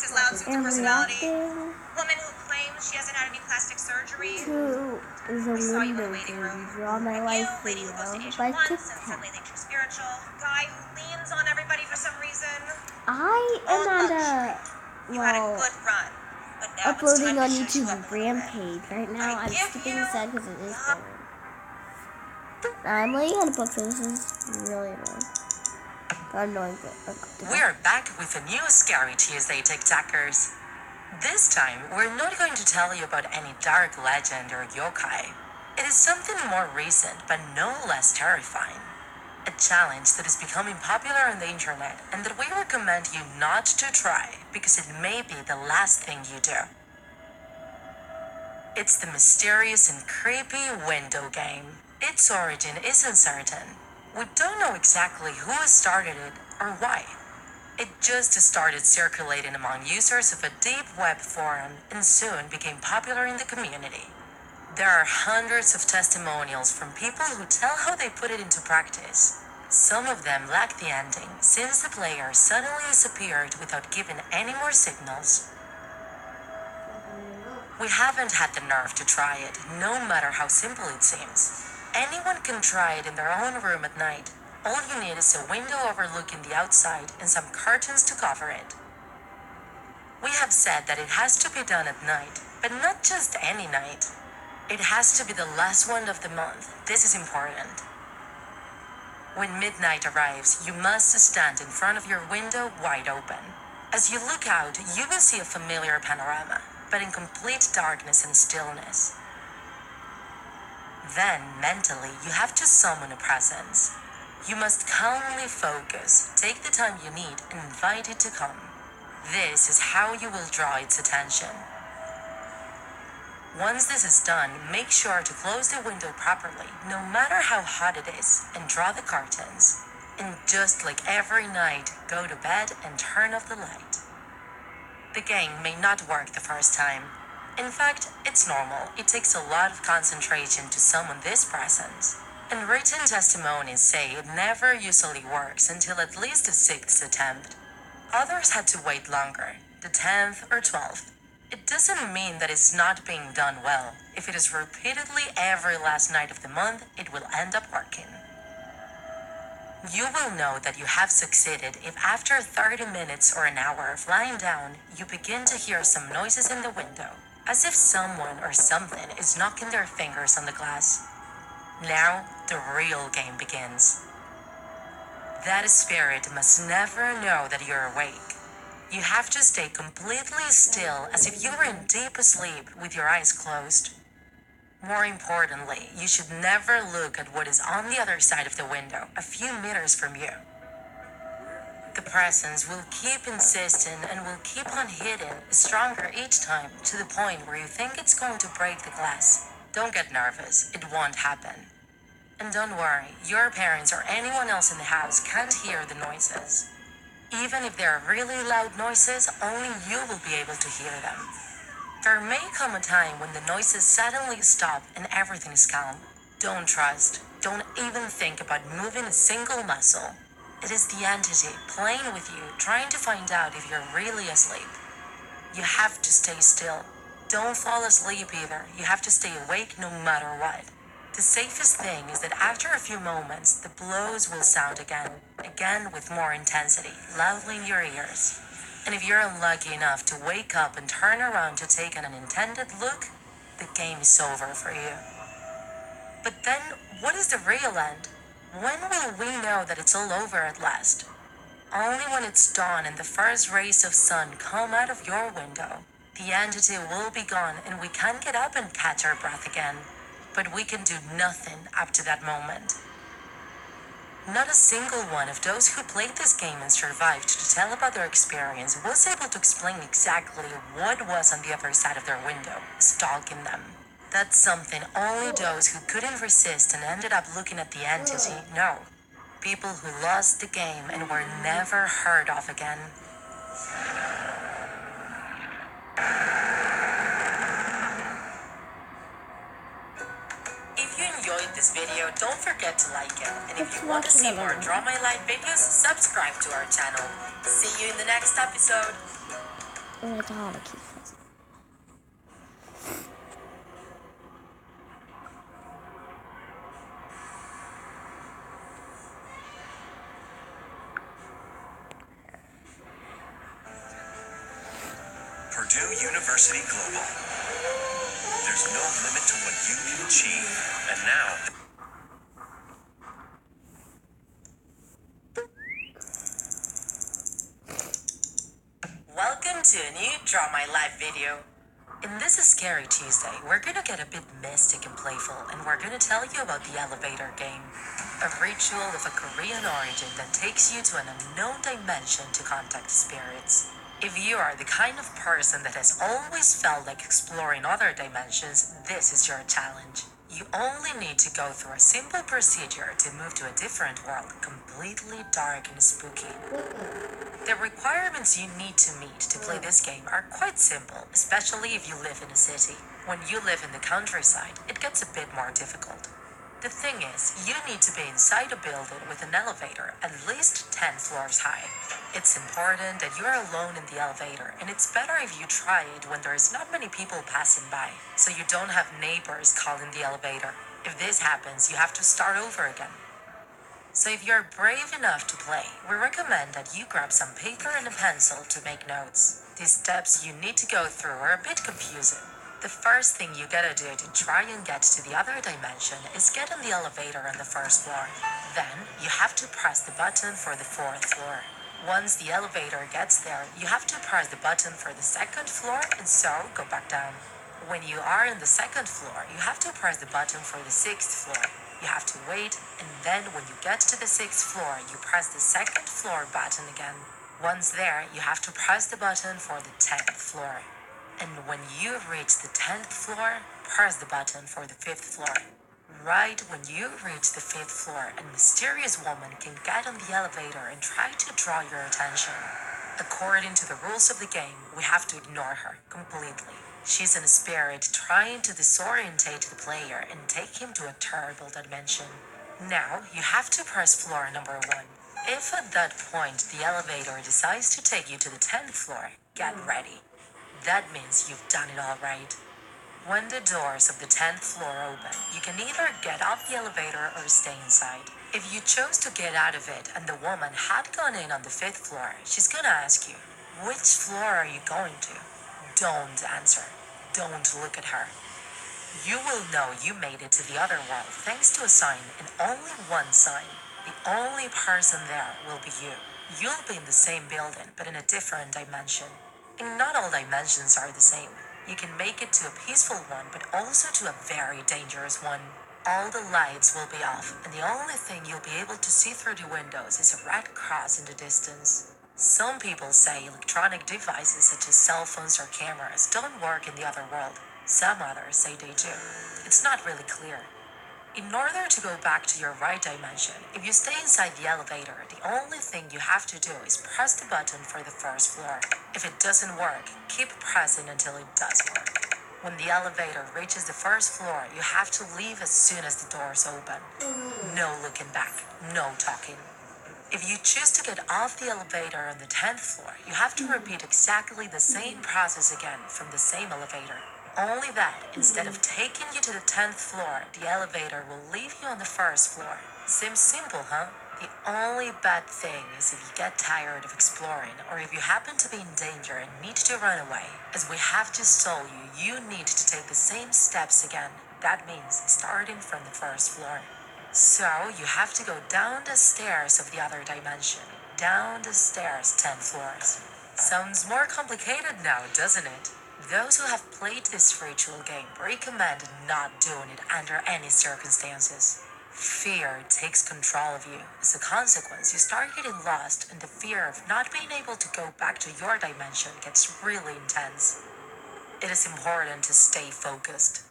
with loud suits and personality. reacting Woman who claims she hasn't had any plastic surgery. to the I saw you in the Windows waiting Baby room. Draw My And Life you, lady who goes to video Asia by once Tic and Tac. suddenly thinks you're spiritual. Guy who leans on everybody for some reason. I am Own at luxury. You had a well, good run. But now it's uploading time on to shut you YouTube up a little bit. Rampage right now. I I'm give skipping you this ad because it is the- boring. I'm laying on a book, so this is really annoying. Not annoying, but uncomfortable. We're back with a new Scary Tuesday Tic Tackers. This time, we're not going to tell you about any dark legend or yokai. It is something more recent, but no less terrifying. A challenge that is becoming popular on the internet and that we recommend you not to try because it may be the last thing you do. It's the mysterious and creepy window game. Its origin is uncertain. We don't know exactly who started it or why. It just started circulating among users of a deep web forum and soon became popular in the community. There are hundreds of testimonials from people who tell how they put it into practice. Some of them lack the ending, since the player suddenly disappeared without giving any more signals. We haven't had the nerve to try it, no matter how simple it seems. Anyone can try it in their own room at night. All you need is a window overlooking the outside and some curtains to cover it. We have said that it has to be done at night, but not just any night. It has to be the last one of the month. This is important. When midnight arrives, you must stand in front of your window wide open. As you look out, you will see a familiar panorama, but in complete darkness and stillness. Then, mentally, you have to summon a presence. You must calmly focus, take the time you need, and invite it to come. This is how you will draw its attention. Once this is done, make sure to close the window properly, no matter how hot it is, and draw the curtains. And just like every night, go to bed and turn off the light. The game may not work the first time. In fact, it's normal. It takes a lot of concentration to summon this presence. And written testimonies say it never usually works until at least the 6th attempt. Others had to wait longer, the 10th or 12th. It doesn't mean that it's not being done well. If it is repeatedly every last night of the month, it will end up working. You will know that you have succeeded if after 30 minutes or an hour of lying down, you begin to hear some noises in the window, as if someone or something is knocking their fingers on the glass. Now, the real game begins. That spirit must never know that you're awake. You have to stay completely still as if you were in deep sleep with your eyes closed. More importantly, you should never look at what is on the other side of the window, a few meters from you. The presence will keep insisting and will keep on hitting stronger each time to the point where you think it's going to break the glass. Don't get nervous, it won't happen. And don't worry, your parents or anyone else in the house can't hear the noises. Even if they are really loud noises, only you will be able to hear them. There may come a time when the noises suddenly stop and everything is calm. Don't trust. Don't even think about moving a single muscle. It is the entity playing with you, trying to find out if you're really asleep. You have to stay still. Don't fall asleep either. You have to stay awake no matter what. The safest thing is that after a few moments, the blows will sound again with more intensity, loudly in your ears. And if you're unlucky enough to wake up and turn around to take an unintended look, the game is over for you. But then, what is the real end? When will we know that it's all over at last? Only when it's dawn and the first rays of sun come out of your window. The entity will be gone and we can get up and catch our breath again. But we can do nothing up to that moment. Not a single one of those who played this game and survived to tell about their experience was able to explain exactly what was on the other side of their window, stalking them. That's something only those who couldn't resist and ended up looking at the entity know. People who lost the game and were never heard of again. If you enjoyed this video, don't forget to like it. And if you want to see more Draw My Life videos, subscribe to our channel. See you in the next episode. Oh, I got a key. Purdue University Global. There's no limit to what you can achieve. And now, Welcome to a new Draw My Life video. In this Scary Tuesday, we're gonna get a bit mystic and playful, and we're gonna tell you about the elevator game. A ritual of a Korean origin that takes you to an unknown dimension to contact spirits. If you are the kind of person that has always felt like exploring other dimensions, this is your challenge. You only need to go through a simple procedure to move to a different world, completely dark and spooky. The requirements you need to meet to play this game are quite simple, especially if you live in a city. When you live in the countryside, it gets a bit more difficult. The thing is, you need to be inside a building with an elevator at least 10 floors high. It's important that you are alone in the elevator, and it's better if you try it when there is not many people passing by, so you don't have neighbors calling the elevator. If this happens, you have to start over again. So if you're brave enough to play, we recommend that you grab some paper and a pencil to make notes. These steps you need to go through are a bit confusing. The first thing you gotta do to try and get to the other dimension is get in the elevator on the first floor. Then, you have to press the button for the fourth floor. Once the elevator gets there, you have to press the button for the second floor and so go back down. When you are in the second floor, you have to press the button for the sixth floor. You have to wait, and then when you get to the sixth floor, you press the second floor button again. Once there, you have to press the button for the 10th floor. And when you reach the 10th floor, press the button for the 5th floor. Right when you reach the 5th floor, a mysterious woman can get on the elevator and try to draw your attention. According to the rules of the game, we have to ignore her completely. She's a spirit trying to disorientate the player and take him to a terrible dimension. Now, you have to press floor number 1. If at that point the elevator decides to take you to the 10th floor, get ready. That means you've done it all right. When the doors of the 10th floor open, you can either get off the elevator or stay inside. If you chose to get out of it and the woman had gone in on the 5th floor, she's gonna ask you, which floor are you going to? Don't answer. Don't look at her. You will know you made it to the other world thanks to a sign, and only one sign. The only person there will be you. You'll be in the same building, but in a different dimension. And not all dimensions are the same. You can make it to a peaceful one, but also to a very dangerous one. All the lights will be off, and the only thing you'll be able to see through the windows is a red cross in the distance. Some people say electronic devices such as cell phones or cameras don't work in the other world. Some others say they do. It's not really clear. In order to go back to your right dimension, if you stay inside the elevator, the only thing you have to do is press the button for the first floor. If it doesn't work, keep pressing until it does work. When the elevator reaches the first floor, you have to leave as soon as the doors open. No looking back, no talking. If you choose to get off the elevator on the 10th floor, you have to repeat exactly the same process again from the same elevator. Only that, instead of taking you to the 10th floor, the elevator will leave you on the first floor. Seems simple, huh? The only bad thing is if you get tired of exploring, or if you happen to be in danger and need to run away. As we have just told you, you need to take the same steps again. That means starting from the first floor. So, you have to go down the stairs of the other dimension. Down the stairs 10 floors. Sounds more complicated now, doesn't it? Those who have played this ritual game recommend not doing it under any circumstances. Fear takes control of you. As a consequence, you start getting lost, and the fear of not being able to go back to your dimension gets really intense. It is important to stay focused.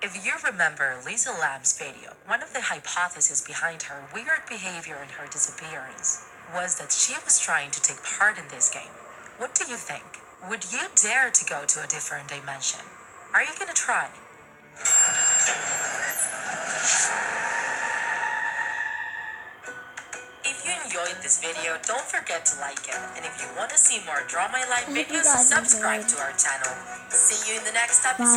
If you remember Lisa Lamb's video, one of the hypotheses behind her weird behavior and her disappearance was that she was trying to take part in this game. What do you think? Would you dare to go to a different dimension? Are you gonna try? If you enjoy enjoyed this video, don't forget to like it. And if you want to see more Draw My Life I hope you videos, guys subscribe enjoyed. to our channel. See you in the next episode. Bye.